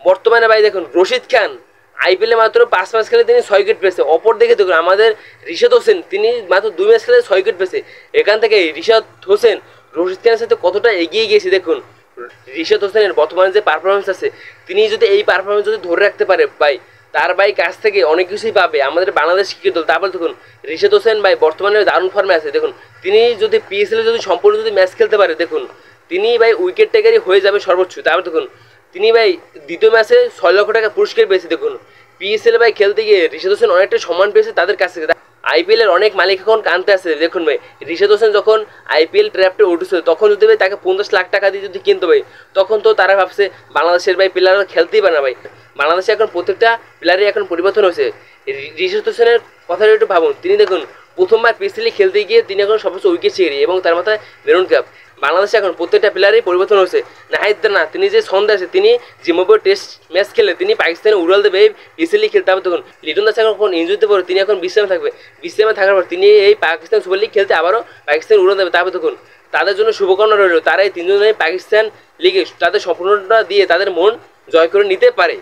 বর্তমানে ভাই দেখুন রশিদ খান আইপিএলে মাত্র 5 ম্যাচ খেলে তিনি 6 উইকেট পেয়েছে। অপর দিকে দেখুন আমাদের রিশাদ হোসেন তিনি মাত্র 2 ম্যাচ খেলে 6 উইকেট পেয়েছে। এখান থেকে রিশাদ হোসেন রশিদ খানের সাথে কতটা এগিয়ে গিয়েছে দেখুন। রিশাদ হোসেনের বর্তমানে যে পারফরমেন্স আছে, তিনি যদি এই পারফরমেন্স যদি ধরে রাখতে পারে ভাই, তার ভাই কাছ থেকে অনেক কিছুই পাবে আমাদের বাংলাদেশ ক্রিকেট দল। তারপর দেখুন রিশাদ হোসেন ভাই বর্তমানে দারুণ ফর্মে আছে। দেখুন তিনি যদি পিএসএল যদি সম্পূর্ণ যদি ম্যাচ খেলতে পারে, দেখুন তিনি ভাই উইকেট টেকারই হয়ে যাবে সর্বোচ্চ। তারপর দেখুন তিনি ভাই দ্বিতীয় ম্যাচে 6 লক্ষ টাকা পুরস্কার পেয়েছে। দেখুন পিএসএল ভাই খেলতে গিয়ে রিশাদ হোসেন অনেকটা সম্মান পেয়েছে তাদের কাছ থেকে। আইপিএল এর অনেক মালিক এখন কানতে আসছে। দেখুন ভাই রিশাদ হোসেন যখন আইপিএল ড্রাফটে উঠেছিল তখন যদি ভাই তাকে 50 লাখ টাকা দিয়ে যদি কিনতে ভাই, তখন তো তারা ভাবছে বাংলাদেশের ভাই প্লেয়াররা খেলতেই পারে না ভাই। বাংলাদেশে এখন প্রত্যেকটা প্লেয়ারই এখন পরিবর্তন হয়েছে। রিশাদ হোসেনের কথাটা একটু ভাবুন, তিনি দেখুন প্রথমবার পিএসএল খেলতে গিয়ে তিনি এখন সর্বোচ্চ উইকেট শিকারী এবং তার মাথায় মেরুন ক্যাপ। বাংলাদেশে এখন প্রত্যেকটা প্লেয়ারই পরিবর্তন হয়েছে। নাহিদ না তিনি যে ছন্দে আছে, তিনি জিম্বাবুয়ে টেস্ট ম্যাচ খেলে তিনি পাকিস্তানে উড়াল দেবে পিএসএল খেলতে হবে। তখন লিটন দাস এখন ইনজুরিতে পড়ে তিনি এখন বিশ্রামে থাকবে। বিশ্রামে থাকার পর তিনি এই পাকিস্তান সুপার লিগ খেলতে আবারও পাকিস্তান উড়াল দেবে। তারপর দেখুন তাদের জন্য শুভকামনা রইল, তারা এই তিনজনেই পাকিস্তান লিগে তাদের সম্পূর্ণটা দিয়ে তাদের মন জয় করে নিতে পারে।